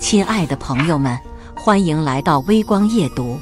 親愛的朋友們，歡迎來到微光夜讀。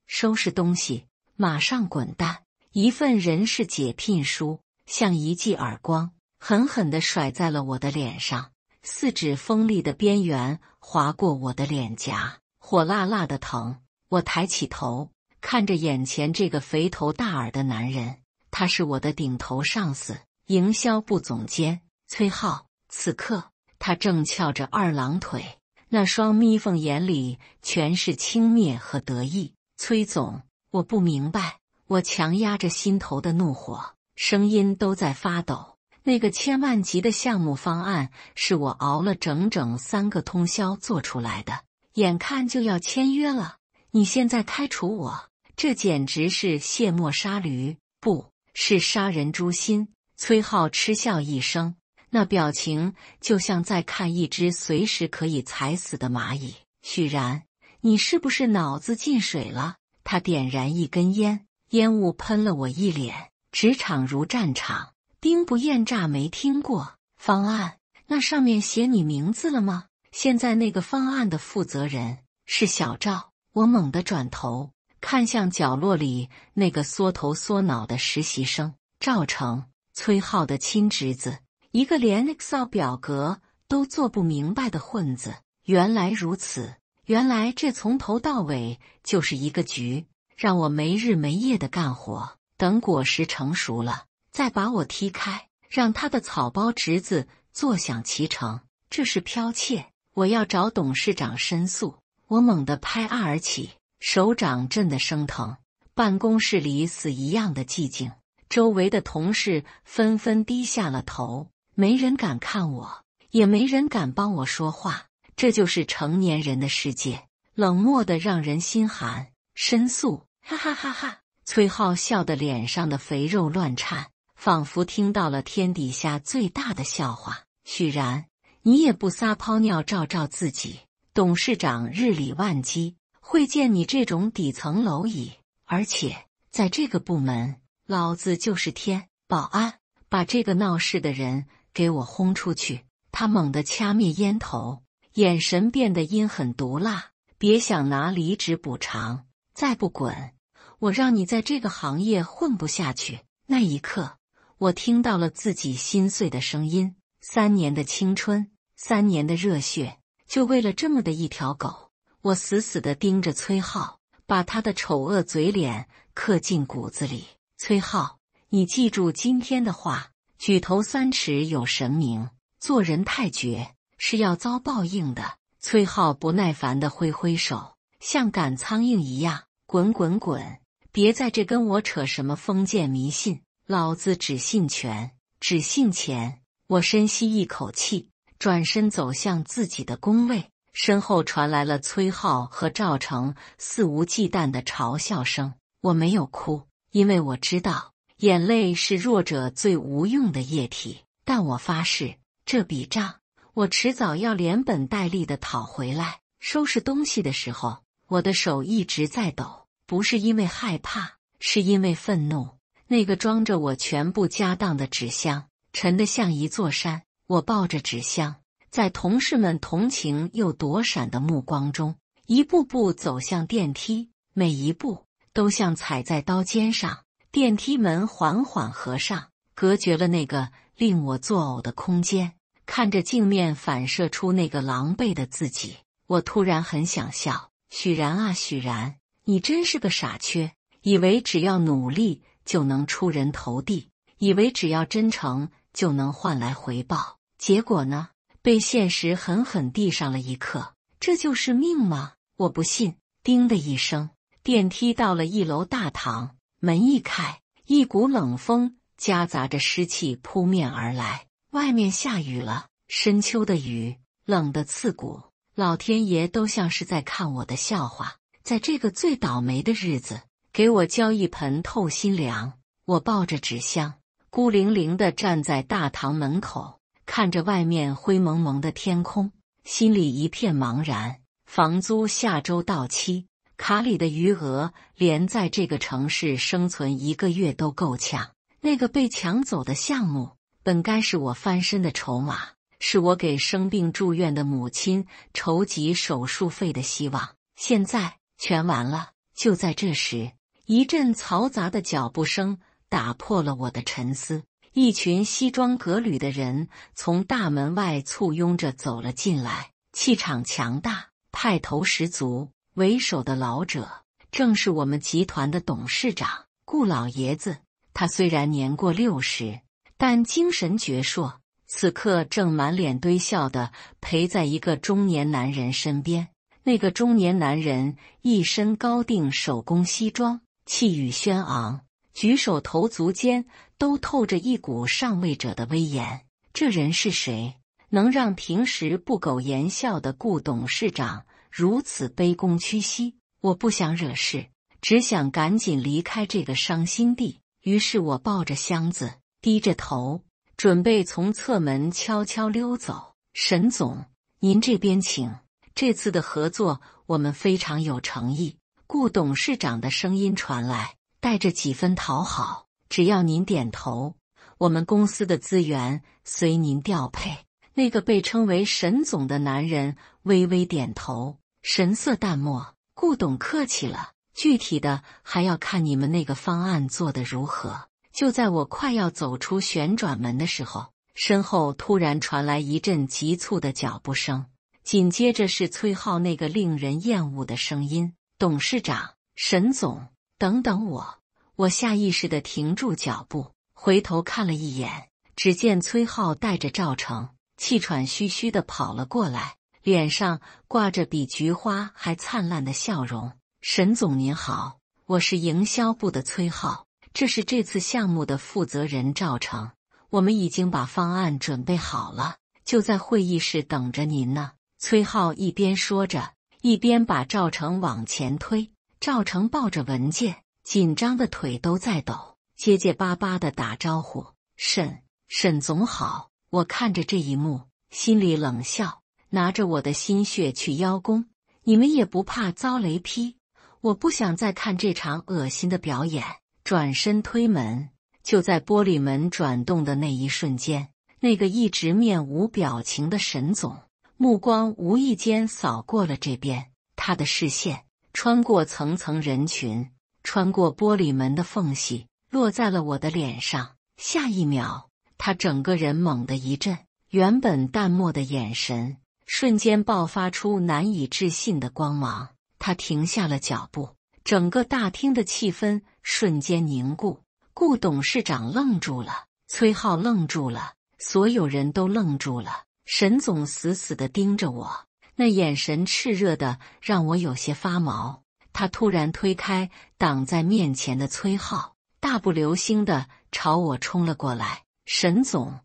收拾東西，馬上滾蛋！一份人事解聘書像一記耳光，狠狠地甩在了我的臉上，四指锋利的邊緣劃過我的臉頰，火辣辣的疼。我抬起頭，看着眼前這個肥頭大耳的男人，他是我的頂頭上司，營銷部總監崔浩。此刻，他正翹着二郎腿，那雙眯縫眼裡全是輕蔑和得意。崔總，我不明白。我強壓着心頭的怒火，聲音都在發抖。那個千萬級的項目方案是我熬了整整3個通宵做出來的，眼看就要簽約了，你现在開除我，這簡直是卸磨殺驢，不是殺人誅心。崔浩嗤笑一聲，那表情就像在看一隻隨時可以踩死的螞蟻。許然，你是不是腦子進水了？他點燃一根煙，煙霧噴了我一臉。職場如戰場，兵不厭詐沒聽過。方案，那上面寫你名字了嗎？現在那個方案的負責人是小趙。我猛地轉頭，看向角落裡那個縮頭縮腦的實習生趙成，崔浩的親侄子，一個連 Excel 表格都做不明白的混子。原來如此，原來這從頭到尾就是一個局，讓我沒日沒夜的幹活，等果實成熟了，再把我踢開，讓他的草包侄子坐享其成。這是剽竊，我要找董事長申訴。我猛地拍案而起，手掌震得生疼。辦公室裡死一樣的寂靜，周圍的同事紛紛低下了頭，沒人敢看我，也沒人敢幫我說話。這就是成年人的世界，冷漠的讓人心寒。申訴，哈哈哈哈！崔浩笑得臉上的肥肉亂顫，仿佛聽到了天底下最大的笑話。許然，你也不撒泡尿照照自己。董事長日理萬機，會見你這種底層螻蟻，而且在這個部門，老子就是天。保安，把這個鬧事的人給我轟出去。他猛地掐滅煙頭，眼神變得陰狠毒辣。別想拿離職補償，再不滾，我讓你在這個行業混不下去。那一刻，我聽到了自己心碎的聲音。3年的青春，3年的熱血，就為了這麼的一條狗。我死死地盯着崔浩，把他的醜惡嘴臉刻進骨子裡。崔浩，你記住今天的話，舉頭三尺有神明，做人太絕是要遭報應的。崔浩不耐煩地揮揮手，像趕蒼蠅一樣，滾滾滾，別在這跟我扯什麼封建迷信，老子只信權，只信錢。我深吸一口氣，轉身走向自己的工位，身後傳來了崔浩和趙成肆無忌憚的嘲笑聲。我沒有哭，因為我知道眼淚是弱者最無用的液體，但我發誓，這筆賬我遲早要連本帶利的討回來。收拾東西的時候，我的手一直在抖，不是因為害怕，是因為憤怒。那個裝着我全部家當的紙箱沉得像一座山，我抱着紙箱，在同事們同情又躲閃的目光中，一步步走向電梯，每一步都像踩在刀尖上。電梯門緩緩合上，隔絕了那個令我作嘔的空間。看着鏡面反射出那個狼狽的自己，我突然很想笑。許然啊許然，你真是個傻缺，以為只要努力就能出人頭地，以為只要真誠就能換來回報，結果呢，被現實狠狠地上了一課。這就是命嗎？我不信。叮的一聲，電梯到了1樓大堂，門一開，一股冷風夾雜着濕氣撲面而來。外面下雨了，深秋的雨，冷得刺骨。老天爺都像是在看我的笑話，在這個最倒霉的日子，給我澆一盆透心涼。我抱着紙箱，孤零零地站在大堂門口，看着外面灰蒙蒙的天空，心裡一片茫然。房租下周到期，卡裡的餘額連在這個城市生存1個月都夠嗆。那個被搶走的項目本該是我翻身的籌碼，是我給生病住院的母親籌集手術費的希望。現在全完了。就在這時，一陣嘈雜的腳步聲打破了我的沉思。一群西裝革履的人從大門外簇擁着走了進來，氣場強大，派頭十足。為首的老者正是我們集團的董事長顧老爺子。他雖然年過60，但精神矍鑠，此刻正滿臉堆笑地陪在一個中年男人身邊。那個中年男人一身高定手工西裝，氣宇軒昂，舉手投足間都透着一股上位者的威嚴。這人是誰？能讓平時不苟言笑的顧董事長如此卑躬屈膝？我不想惹事，只想趕緊離開這個傷心地。於是我抱着箱子，低着頭，準備從側門悄悄溜走。沈總，您這邊請。這次的合作我們非常有誠意。顧董事長的聲音傳來，帶着幾分討好。只要您點頭，我們公司的資源隨您調配。那個被稱為沈總的男人微微點頭，神色淡漠。顧董客氣了，具體的還要看你們那个方案做得如何。就在我快要走出旋轉門的時候，身後突然傳來一陣急促的腳步聲，緊接着是崔浩那個令人厭惡的聲音：“董事長，沈總，等等我。”我下意識地停住腳步，回頭看了一眼，只見崔浩帶着趙成氣喘吁吁地跑了過來，臉上掛着比菊花還燦爛的笑容。“沈總您好，我是營銷部的崔浩，這是這次項目的負責人趙成，我們已經把方案準備好了，就在會議室等着您呢。”崔浩一邊說着，一邊把趙成往前推。趙成抱着文件，緊張的腿都在抖，結結巴巴地打招呼：“沈總好。”我看着這一幕，心裡冷笑，拿着我的心血去邀功，你們也不怕遭雷劈？我不想再看這場惡心的表演。轉身推門，就在玻璃門轉動的那一瞬間，那個一直面無表情的沈總目光無意間掃過了這邊，他的視線穿過層層人群，穿過玻璃門的縫隙，落在了我的臉上。下一秒，他整個人猛地一震，原本淡漠的眼神瞬間爆發出難以置信的光芒。他停下了腳步，整個大廳的氣氛瞬間凝固。顧董事長愣住了，崔浩愣住了，所有人都愣住了。沈總死死地盯着我，那眼神熾熱的讓我有些發毛。他突然推開擋在面前的崔浩，大步流星地朝我衝了過來。“沈總，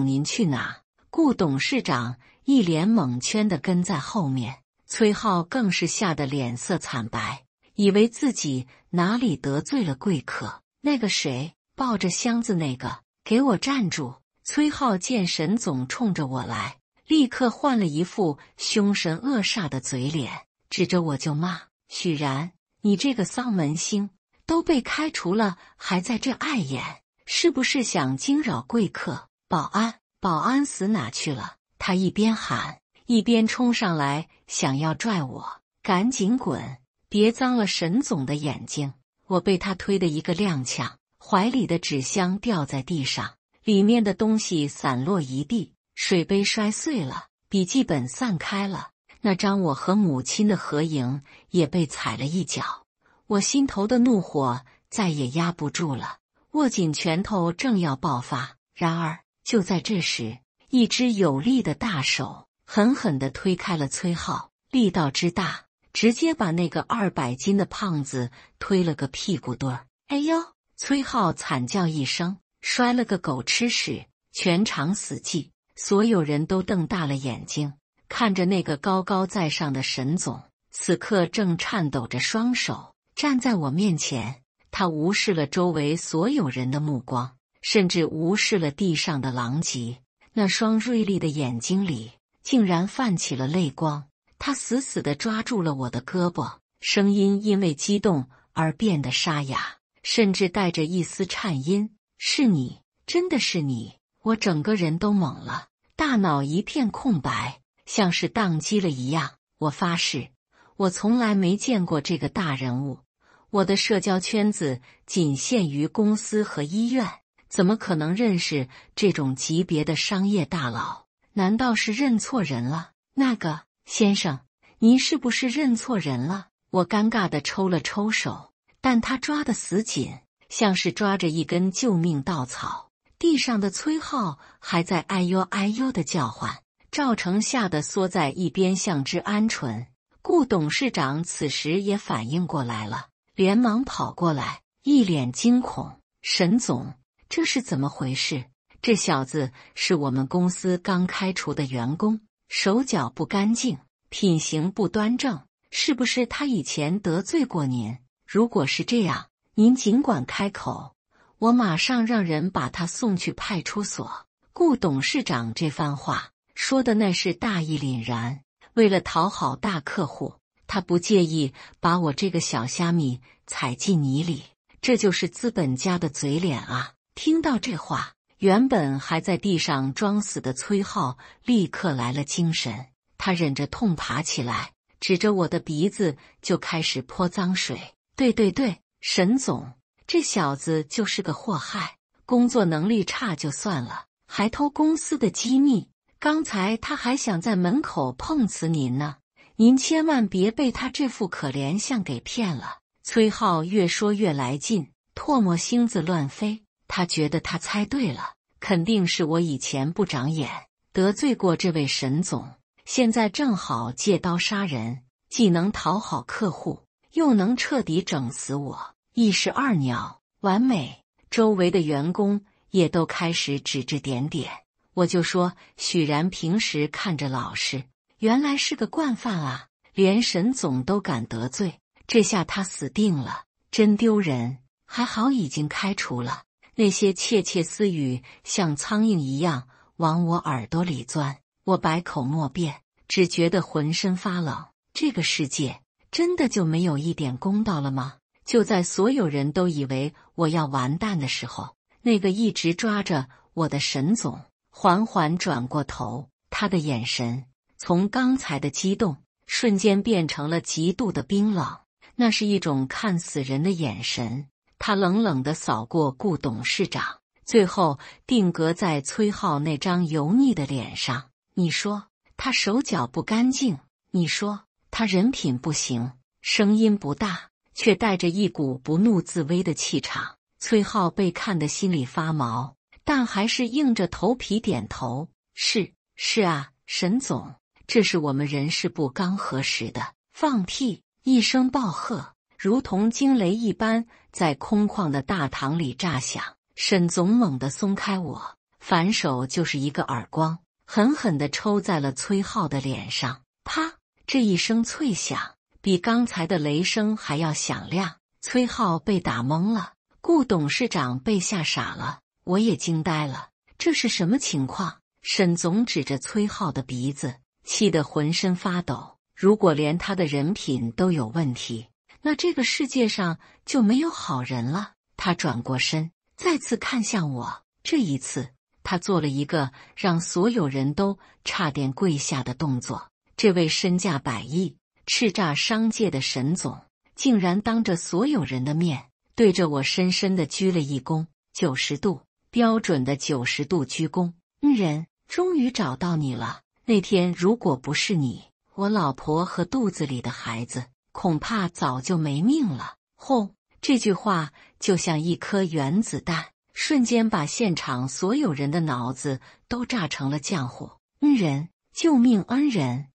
您去哪？”顧董事長一臉蒙圈地跟在後面，崔浩更是嚇得臉色慘白，以為自己哪裡得罪了貴客。“那個誰，抱着箱子那個，給我站住！”崔浩見沈總衝着我來，立刻換了一副兇神惡煞的嘴臉，指着我就罵：“許然，你這個喪門星，都被開除了，還在這礙眼，是不是想驚擾貴客？保安死哪去了？”他一邊喊，一邊衝上來，想要拽我：“趕緊滾，別髒了沈總的眼睛！”我被他推得一個踉蹌，懷裡的紙箱掉在地上，裡面的東西散落一地，水杯摔碎了，筆記本散開了，那張我和母親的合影也被踩了一腳。我心頭的怒火再也壓不住了，握緊拳頭正要爆發，然而就在這時，一隻有力的大手狠狠地推開了崔浩，力道之大，直接把那個200斤的胖子推了個屁股墩兒。“哎呦！”崔浩慘叫一聲，摔了個狗吃屎，全場死寂。所有人都瞪大了眼睛，看着那個高高在上的沈總，此刻正顫抖着雙手站在我面前。他無視了周圍所有人的目光，甚至無視了地上的狼藉，那雙銳利的眼睛裡竟然泛起了淚光。他死死地抓住了我的胳膊，聲音因為激動而變得沙啞，甚至帶着一絲顫音：“是你，真的是你！”我整個人都懵了，大腦一片空白，像是宕機了一樣。我發誓，我從來沒見過這個大人物。我的社交圈子僅限於公司和醫院，怎麼可能認識這種級別的商業大佬？難道是認錯人了？那個先生，您是不是認錯人了？我尷尬地抽了抽手，但他抓得死緊，像是抓着一根救命稻草。地上的崔浩還在哎呦哎呦地叫喚，趙成嚇得縮在一邊像只鵪鶉。顧董事長此時也反應過來了，連忙跑過來，一臉驚恐：“沈總，這是怎麼回事？這小子是我們公司剛開除的員工，手腳不乾淨，品行不端正，是不是他以前得罪過您？如果是這樣，您儘管開口，我馬上讓人把他送去派出所。”顧董事長這番話說的那是大義凜然，為了討好大客戶，他不介意把我這個小蝦米踩進泥裡，這就是資本家的嘴臉啊！聽到這話，原本還在地上裝死的崔浩立刻來了精神，他忍着痛爬起來，指着我的鼻子就開始潑髒水。对，沈總，這小子就是個禍害，工作能力差就算了，還偷公司的機密。剛才他還想在門口碰瓷您呢，您千萬別被他這副可憐相給騙了。崔浩越說越來勁，唾沫星子亂飛。他覺得他猜對了，肯定是我以前不長眼，得罪過這位沈總，現在正好借刀殺人，既能討好客戶，又能徹底整死我，一石二鳥，完美。周圍的員工也都開始指指點點。我就說許然平時看着老實，原來是個慣犯啊，連沈總都敢得罪，這下他死定了，真丟人。還好已經開除了。那些竊竊私語像蒼蠅一樣往我耳朵裡鑽，我百口莫辯，只覺得渾身發冷。這個世界真的就沒有一點公道了嗎？就在所有人都以為我要完蛋的時候，那個一直抓着我的沈總緩緩轉過頭，他的眼神從剛才的激動瞬間變成了極度的冰冷，那是一種看死人的眼神。他冷冷地掃過顧董事長，最後定格在崔浩那張油膩的臉上。你說他手腳不乾淨，你說他人品不行。聲音不大，卻帶着一股不怒自威的氣場。崔浩被看得心裡發毛，但還是硬着頭皮點頭。是啊，沈總，這是我們人事部剛核實的。放屁！一聲暴喝如同驚雷一般在空曠的大堂裡炸響。沈總猛地鬆開我，反手就是一個耳光，狠狠地抽在了崔浩的臉上。啪！這一聲脆響，比剛才的雷聲還要響亮。崔浩被打懵了，顧董事長被嚇傻了，我也驚呆了。這是什麼情況？沈總指着崔浩的鼻子，氣得渾身發抖。如果連他的人品都有問題，那這個世界上就沒有好人了。他轉過身，再次看向我。這一次，他做了一個讓所有人都差點跪下的動作。這位身價100億、叱咤商界的沈總，竟然當着所有人的面，對着我深深地鞠了一躬，90度，標準的90度鞠躬。人，終於找到你了。那天如果不是你，我老婆和肚子裡的孩子恐怕早就沒命了。轟！這句話就像一顆原子彈，瞬間把現場所有人的腦子都炸成了漿糊。恩人，救命恩人！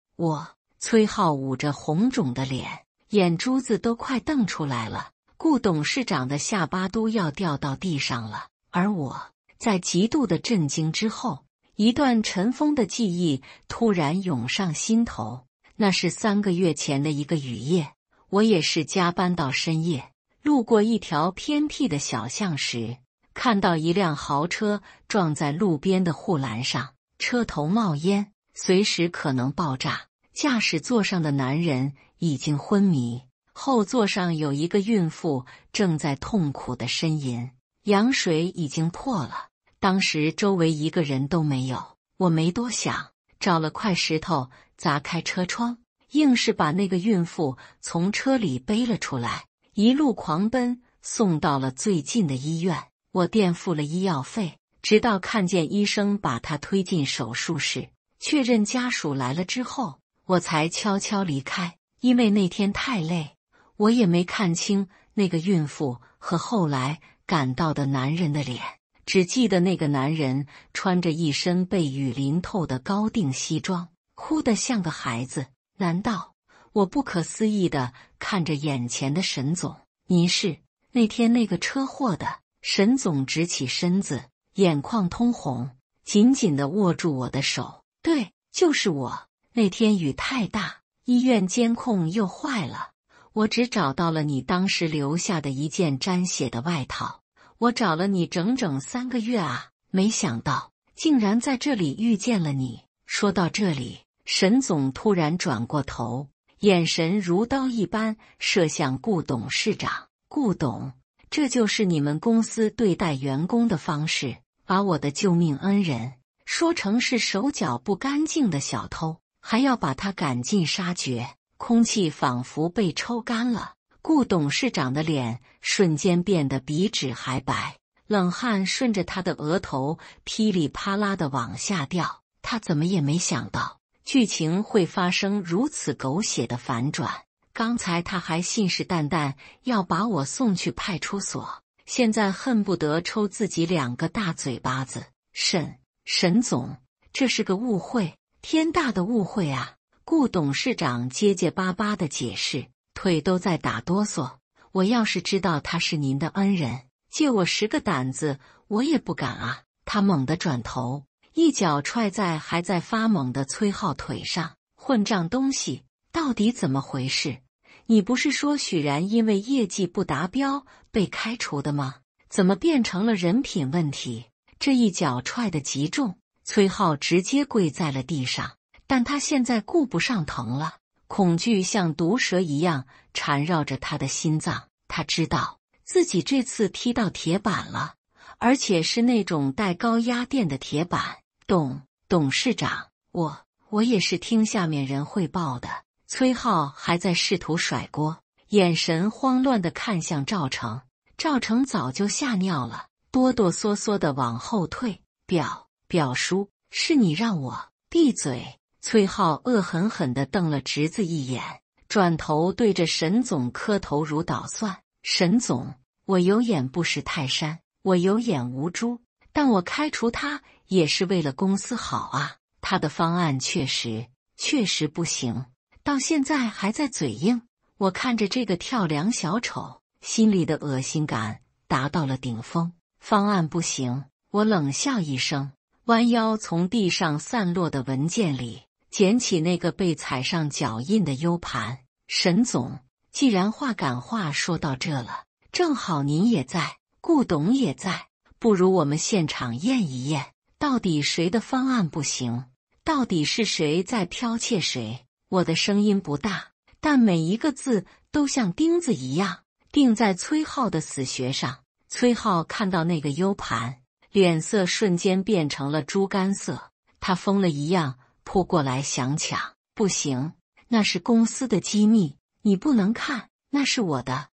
崔浩捂着紅腫的臉，眼珠子都快瞪出來了。顧董事長的下巴都要掉到地上了。而我在極度的震驚之後，一段塵封的記憶突然湧上心頭。那是3個月前的一個雨夜，我也是加班到深夜，路過一條偏僻的小巷時，看到一輛豪車撞在路邊的護欄上，車頭冒煙，隨時可能爆炸。駕駛座上的男人已經昏迷，後座上有一個孕婦正在痛苦地呻吟，羊水已經破了。當時周圍一個人都沒有，我沒多想，找了塊石頭砸開車窗，硬是把那個孕婦從車裡背了出來，一路狂奔，送到了最近的醫院。我墊付了醫藥費，直到看見醫生把她推進手術室，確認家屬來了之後，我才悄悄離開。因為那天太累，我也沒看清那個孕婦和後來趕到的男人的臉，只記得那個男人穿着一身被雨淋透的高定西裝，哭得像個孩子。難道？我不可思議地看着眼前的沈總。您是那天那個車禍的？沈總直起身子，眼眶通紅，緊緊地握住我的手。對，就是我。那天雨太大，醫院監控又壞了，我只找到了你當時留下的一件沾血的外套。我找了你整整3個月啊，沒想到竟然在這裡遇見了你。說到這裡，沈總突然轉過頭，眼神如刀一般射向顧董事長。顧董，這就是你們公司對待員工的方式，把我的救命恩人說成是手腳不乾淨的小偷，還要把他趕盡殺絕。空氣仿佛被抽乾了，顧董事長的臉瞬間變得比紙還白，冷汗順着他的額頭噼里啪啦地往下掉。他怎麼也沒想到劇情會發生如此狗血的反轉。剛才他還信誓旦旦要把我送去派出所，現在恨不得抽自己2個大嘴巴子。沈總，這是個誤會，天大的誤會啊！顧董事長結結巴巴地解釋，腿都在打哆嗦。我要是知道他是您的恩人，借我10個膽子我也不敢啊！他猛地轉頭，一腳踹在還在發懵的崔浩腿上。混賬東西，到底怎麼回事？你不是說許然因為業績不達標被開除的嗎？怎麼變成了人品問題？這一腳踹得極重，崔浩直接跪在了地上。但他現在顧不上疼了，恐懼像毒蛇一樣纏繞着他的心臟。他知道自己這次踢到鐵板了，而且是那種帶高壓電的鐵板。董事長，我也是聽下面人匯報的。崔浩還在試圖甩鍋，眼神慌亂地看向趙成。趙成早就嚇尿了，哆哆嗦嗦地往後退。表叔，是你讓我閉嘴！崔浩惡狠狠地瞪了侄子一眼，轉頭對着沈總磕頭如搗蒜。沈總，我有眼不識泰山，我有眼無珠，但我開除他也是為了公司好啊。他的方案確實不行，到現在還在嘴硬。我看着這個跳梁小丑，心裡的惡心感達到了頂峰。方案不行，我冷笑一聲，彎腰從地上散落的文件裡撿起那個被踩上腳印的 U 盤。沈總，既然話趕話說到這了，正好您也在，顧董也在，不如我們現場驗一驗，到底誰的方案不行，到底是誰在剽竊誰。我的聲音不大，但每一個字都像釘子一樣釘在崔浩的死穴上。崔浩看到那個 U 盤，臉色瞬間變成了豬肝色，他瘋了一樣撲過來想搶。不行，那是公司的機密，你不能看，那是我的。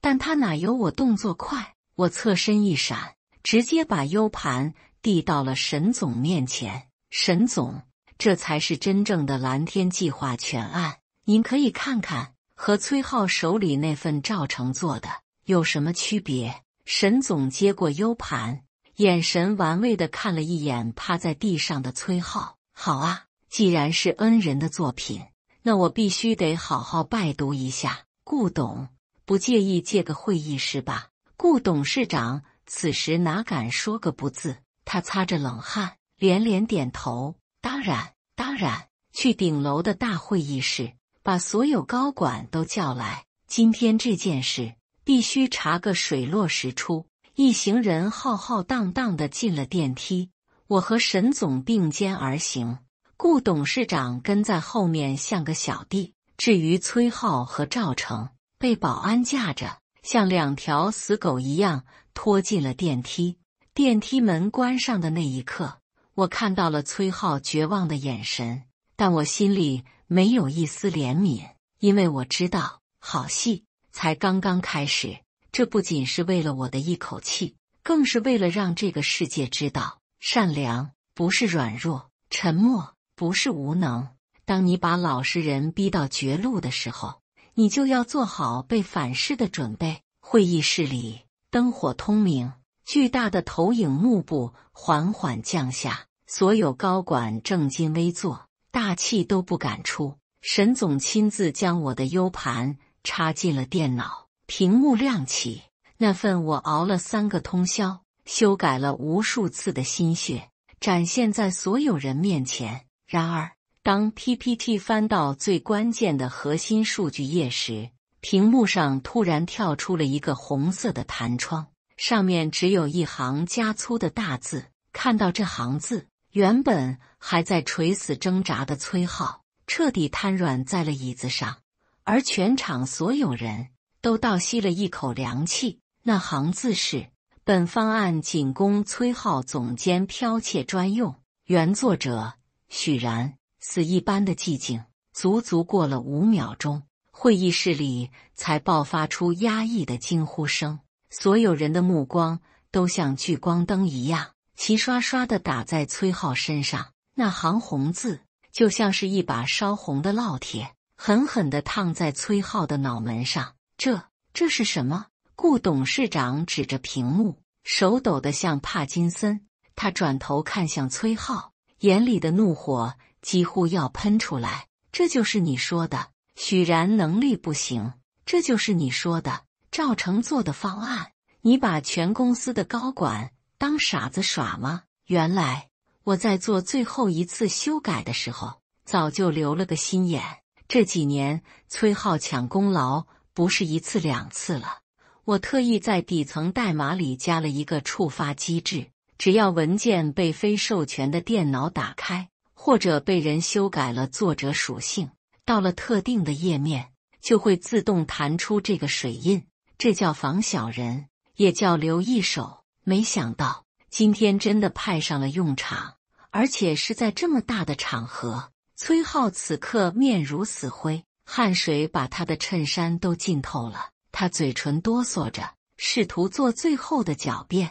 但他哪有我動作快？我側身一閃，直接把 U 盤遞到了沈總面前。沈總，這才是真正的藍天計劃全案，您可以看看，和崔浩手裡那份趙成做的有什麼區別？沈總接過 U 盤，眼神玩味地看了一眼趴在地上的崔浩。好啊，既然是恩人的作品，那我必須得好好拜讀一下。顧董，不介意借個會議室吧？顧董事長此時哪敢說個不字，他擦着冷汗，連連點頭。當然，去頂樓的大會議室，把所有高管都叫来。今天這件事必須查個水落石出。一行人浩浩蕩蕩地進了電梯，我和沈總並肩而行，顧董事長跟在後面像個小弟。至於崔浩和趙成，被保安架着，像2條死狗一樣拖進了電梯。電梯門關上的那一刻，我看到了崔浩絕望的眼神，但我心裡沒有一絲憐憫，因為我知道，好戲才剛剛開始。這不僅是為了我的一口氣，更是為了讓這個世界知道，善良不是軟弱，沉默不是無能。當你把老實人逼到絕路的時候，你就要做好被反噬的準備。會議室裡燈火通明，巨大的投影幕布緩緩降下，所有高管正襟危坐，大氣都不敢出。沈總親自將我的 U 盤插進了電腦，屏幕亮起，那份我熬了3個通宵，修改了無數次的心血，展現在所有人面前。然而，當 PPT 翻到最關鍵的核心數據頁時，屏幕上突然跳出了一個紅色的彈窗，上面只有一行加粗的大字。看到這行字，原本還在垂死掙扎的崔浩徹底癱軟在了椅子上，而全場所有人都倒吸了一口涼氣。那行字是：本方案僅供崔浩總監剽竊專用。原作者許然。死一般的寂靜，足足過了5秒鐘，會議室裡才爆發出壓抑的驚呼聲。所有人的目光都像聚光燈一樣，齊刷刷地打在崔浩身上。那行紅字就像是一把燒紅的烙鐵，狠狠地燙在崔浩的腦門上。這是什麼？顧董事長指着屏幕，手抖得像帕金森。他轉頭看向崔浩，眼裡的怒火幾乎要噴出來。這就是你說的許然能力不行？這就是你說的趙成做的方案？你把全公司的高管當傻子耍嗎？原來我在做最後一次修改的時候，早就留了個心眼。這幾年崔浩搶功勞不是1次2次了，我特意在底層代碼裡加了一個觸發機制，只要文件被非授權的電腦打開，或者被人修改了作者屬性，到了特定的頁面，就會自動彈出這個水印。這叫防小人，也叫留一手。沒想到今天真的派上了用場，而且是在這麼大的場合。崔浩此刻面如死灰，汗水把他的襯衫都浸透了，他嘴唇哆嗦着，試圖做最後的狡辯。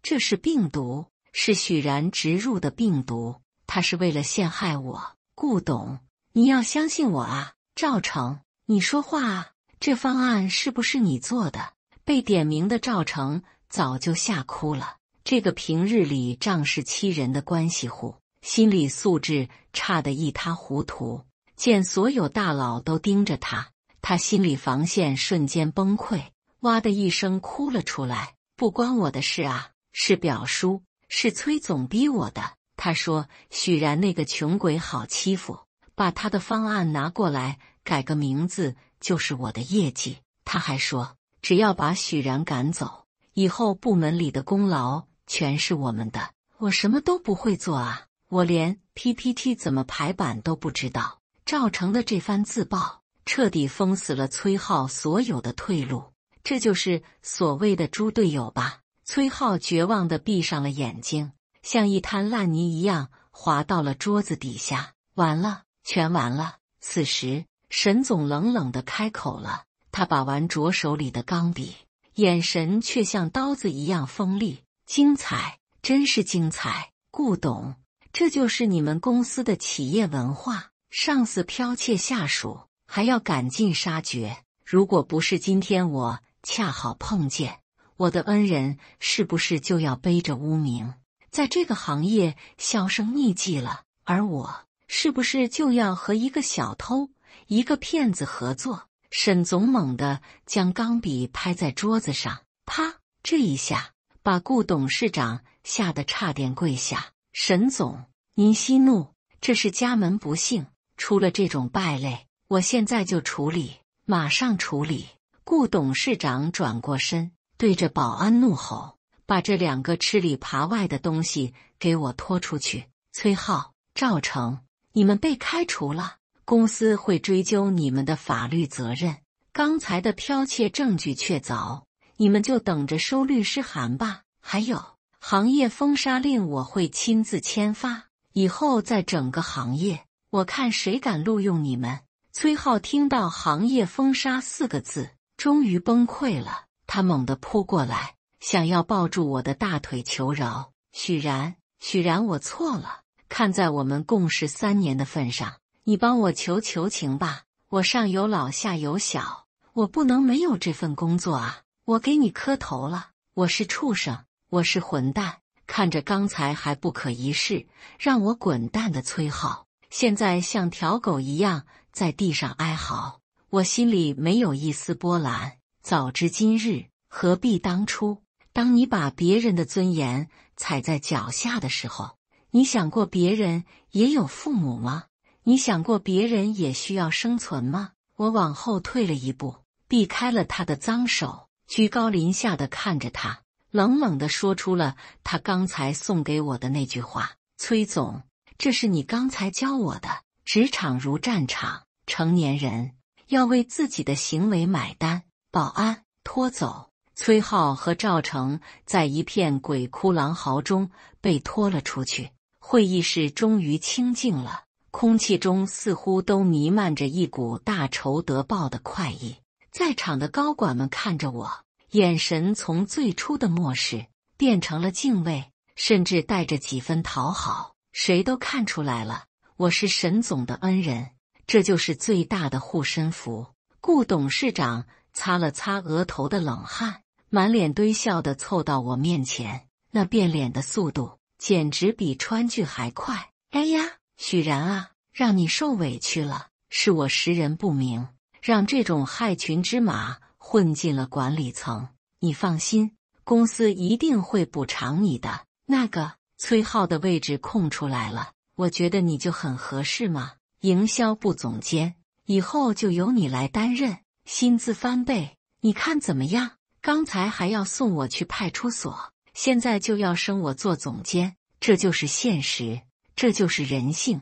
這是病毒，是許然植入的病毒。他是為了陷害我，顧董，你要相信我啊！趙成，你說話啊！這方案是不是你做的？被點名的趙成早就嚇哭了。這個平日裡仗勢欺人的關係戶，心理素質差得一塌糊塗。見所有大佬都盯着他，他心理防線瞬間崩潰，哇的一聲哭了出來。不關我的事啊，是表叔，是崔總逼我的。他說許然那個窮鬼好欺負，把他的方案拿過來改個名字就是我的業績。他還說只要把許然趕走，以後部門裡的功勞全是我們的。我什麼都不會做啊，我連 PPT 怎麼排版都不知道。趙成的這番自爆徹底封死了崔浩所有的退路，這就是所謂的豬隊友吧。崔浩絕望地閉上了眼睛，像一灘爛泥一樣滑到了桌子底下。完了，全完了。此時沈總冷冷地開口了，他把玩着手裡的鋼筆，眼神卻像刀子一樣鋒利。精彩，真是精彩。顧董，這就是你們公司的企業文化，上司剽竊下屬還要趕盡殺絕。如果不是今天我恰好碰見，我的恩人是不是就要背着污名，在這個行業销聲匿跡了？而我是不是就要和一個小偷、一個騙子合作？沈總猛地將鋼筆拍在桌子上，啪！這一下把顧董事長嚇得差點跪下。沈總，您息怒，這是家門不幸，出了這種敗類，我現在就處理，馬上處理。顧董事長轉過身，對着保安怒吼：“把這2個吃裡扒外的東西給我拖出去！”崔浩、趙成，你們被開除了，公司會追究你們的法律責任。剛才的剽竊證據確凿，你們就等着收律師函吧。行業封殺令我會親自簽發，以後在整個行業，我看誰敢錄用你們。崔浩聽到行業封殺4個字，終於崩潰了，他猛地撲過來，想要抱住我的大腿求饒。許然，我錯了，看在我們共事3年的份上，你幫我求情吧，我上有老下有小，我不能沒有這份工作啊，我給你磕頭了，我是畜生，我是混蛋。看着剛才還不可一世，讓我滾蛋的崔浩，現在像條狗一樣在地上哀嚎，我心裡沒有一絲波瀾。早知今日，何必當初？當你把別人的尊嚴踩在腳下的時候，你想過別人也有父母嗎？你想過別人也需要生存嗎？我往後退了一步，避開了他的髒手，居高臨下地看着他，冷冷地說出了他剛才送給我的那句話：崔總，這是你剛才教我的，職場如戰場，成年人要為自己的行為買單。保安，拖走。崔浩和趙成在一片鬼哭狼嚎中被拖了出去。會議室終於清靜了，空氣中似乎都彌漫着一股大仇得報的快意。在場的高管們看着我，眼神從最初的漠視變成了敬畏，甚至帶着幾分討好。誰都看出來了，我是沈總的恩人，這就是最大的護身符。顧董事長擦了擦額頭的冷汗，滿臉堆笑地湊到我面前，那變臉的速度簡直比川劇還快。哎呀，許然啊，讓你受委屈了，是我識人不明，讓這種害群之馬混進了管理層。你放心，公司一定會補償你的。那個崔浩的位置空出來了，我覺得你就很合適嘛，營銷部總監，以後就由你來擔任，薪資翻倍，你看怎麼樣？剛才還要送我去派出所，現在就要升我做總監，這就是現實，這就是人性。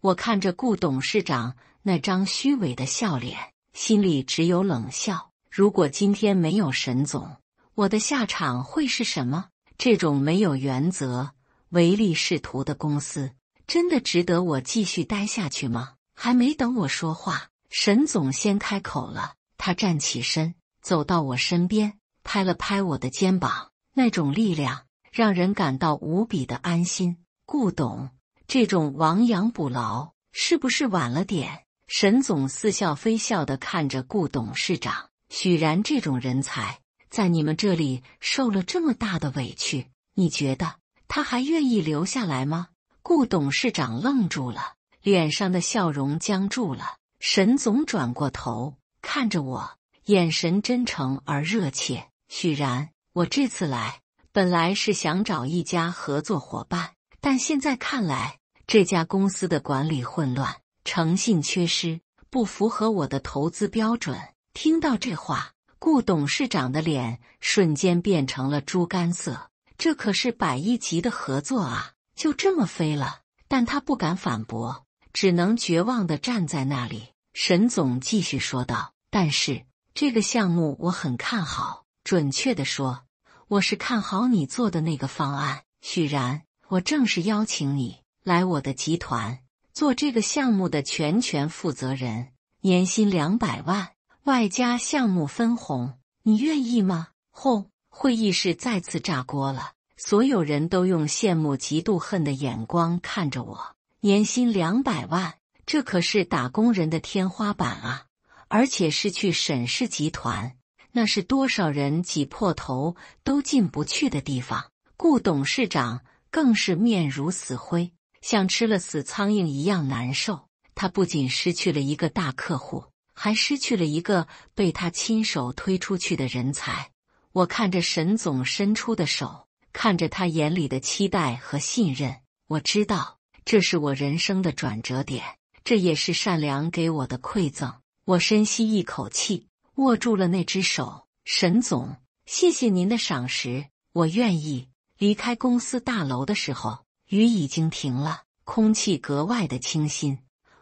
我看着顧董事長那張虛偽的笑臉，心裡只有冷笑。如果今天沒有沈總，我的下場會是什麼？這種沒有原則、唯利是圖的公司，真的值得我繼續待下去嗎？還沒等我說話，沈總先開口了。他站起身，走到我身邊，拍了拍我的肩膀，那種力量讓人感到無比的安心。顧董，這種亡羊補牢是不是晚了點？沈總似笑非笑地看着顧董事長，許然這種人才在你們這裡受了這麼大的委屈，你覺得他還願意留下來嗎？顧董事長愣住了，臉上的笑容僵住了。沈總轉過頭看着我，眼神真誠而熱切。許然，我這次來本來是想找一家合作夥伴，但現在看來，這家公司的管理混亂，誠信缺失，不符合我的投資標準。聽到這話，顧董事長的臉瞬間變成了豬肝色。這可是100億級的合作啊，就這麼飛了？但他不敢反駁，只能絕望地站在那裡。沈總繼續說道：但是這個項目我很看好，準確地說，我是看好你做的那個方案。許然，我正式邀請你來我的集團，做這個項目的全权負責人，年薪200萬，外加項目分紅，你願意嗎？後，會議室再次炸鍋了，所有人都用羨慕嫉妒恨的眼光看着我。年薪200萬，這可是打工人的天花板啊！而且是去沈氏集團，那是多少人擠破頭都進不去的地方。顧董事長更是面如死灰，像吃了死蒼蠅一樣難受。他不僅失去了一個大客戶，還失去了一個被他親手推出去的人才。我看着沈總伸出的手，看着他眼裡的期待和信任，我知道這是我人生的轉折點，這也是善良給我的饋贈。我深吸一口氣，握住了那只手。沈總，謝謝您的賞識，我願意。離開公司大樓的時候，雨已經停了，空氣格外的清新。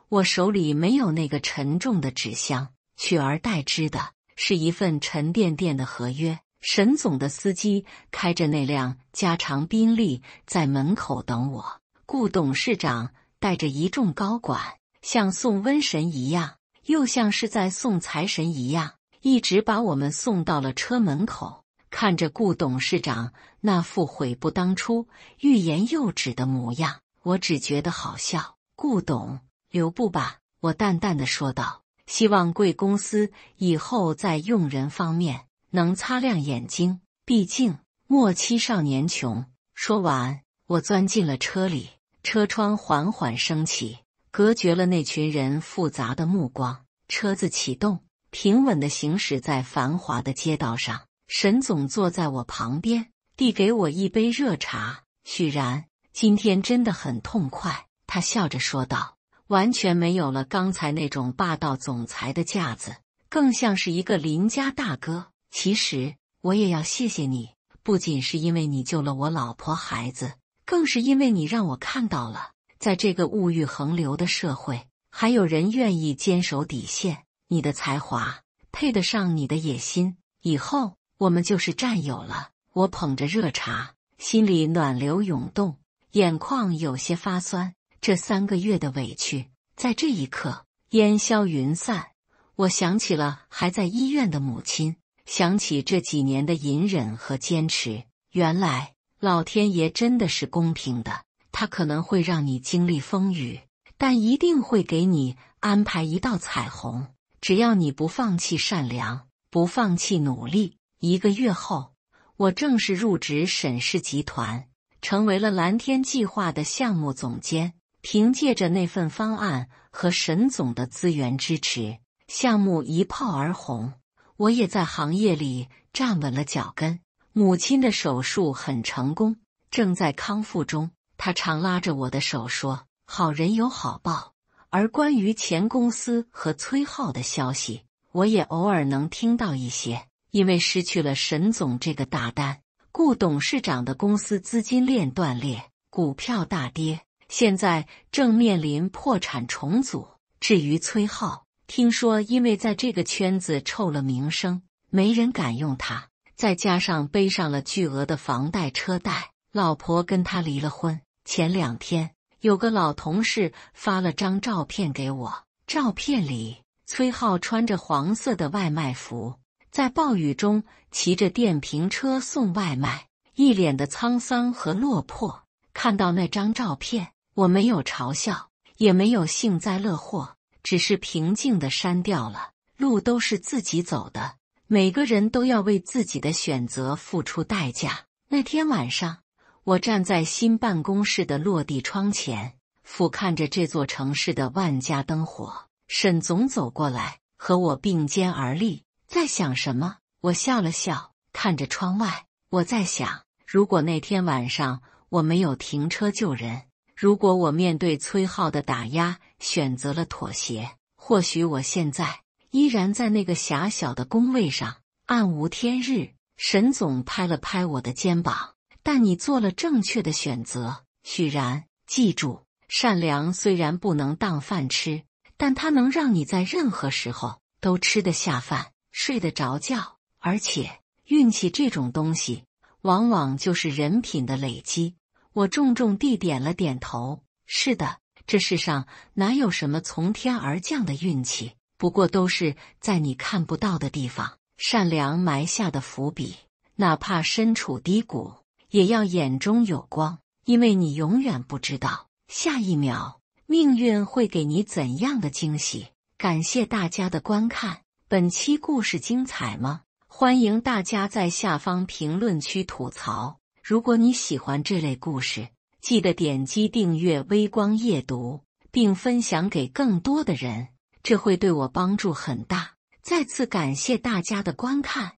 我手裡沒有那個沉重的紙箱，取而代之的是一份沉甸甸的合約。沈總的司機開着那輛加長賓利在門口等我，顧董事長帶着一眾高管，像送瘟神一樣，又像是在送財神一樣，一直把我們送到了車門口。看着顧董事長那副悔不當初、欲言又止的模樣，我只覺得好笑。顧董，留步吧，我淡淡的說道。希望貴公司以後在用人方面能擦亮眼睛，畢竟莫欺少年窮。說完，我鑽進了車裡，車窗緩緩升起，隔絕了那群人複雜的目光。車子啟動，平穩地行駛在繁華的街道上。沈總坐在我旁邊，遞給我一杯熱茶。許然，今天真的很痛快，他笑着說道，完全沒有了剛才那種霸道總裁的架子，更像是一個鄰家大哥。其實我也要謝謝你，不僅是因為你救了我老婆孩子，更是因為你讓我看到了，在這個物欲橫流的社會，還有人願意堅守底線。你的才華配得上你的野心，以後我們就是戰友了。我捧着熱茶，心裡暖流湧動，眼眶有些發酸。這3個月的委屈，在這一刻煙消雲散。我想起了還在醫院的母親，想起這幾年的隱忍和堅持。原來老天爺真的是公平的，他可能會讓你經歷風雨，但一定會給你安排一道彩虹。只要你不放棄善良，不放棄努力。1個月後，我正式入職沈氏集團，成為了藍天計劃的項目總監。憑借着那份方案和沈總的資源支持，項目一炮而紅。我也在行業裡站穩了腳跟。母親的手術很成功，正在康復中。她常拉着我的手說，好人有好報。而關於前公司和崔浩的消息，我也偶爾能聽到一些。因為失去了沈總這個大單，顧董事長的公司資金鏈斷裂，股票大跌，現在正面臨破產重組。至於崔浩，聽說因為在這個圈子臭了名聲，沒人敢用他，再加上背上了巨額的房貸車貸，老婆跟他離了婚。前2天，有個老同事發了張照片給我，照片裡崔浩穿着黃色的外賣服，在暴雨中騎着電瓶車送外賣，一臉的滄桑和落魄。看到那張照片，我沒有嘲笑，也沒有幸災樂禍，只是平靜地刪掉了。路都是自己走的，每個人都要為自己的選擇付出代價。那天晚上，我站在新辦公室的落地窗前，俯瞰着這座城市的萬家燈火。沈總走過來，和我並肩而立。在想什麼？我笑了笑，看着窗外。我在想，如果那天晚上我沒有停車救人，如果我面對崔浩的打壓選擇了妥協，或許我現在依然在那個狹小的工位上，暗無天日。沈總拍了拍我的肩膀，但你做了正確的選擇，許然。記住，善良雖然不能當飯吃，但它能讓你在任何時候都吃得下飯，睡得着覺。而且運氣這種東西，往往就是人品的累積。我重重地點了點頭。是的，這世上哪有什麼從天而降的運氣，不過都是在你看不到的地方，善良埋下的伏筆。哪怕身處低谷，也要眼中有光，因為你永遠不知道下一秒命運會給你怎樣的驚喜。感謝大家的觀看。本期故事精彩嗎？歡迎大家在下方評論區吐槽。如果你喜歡這類故事，記得點擊訂閱微光夜讀，並分享給更多的人，這會對我幫助很大。再次感謝大家的觀看。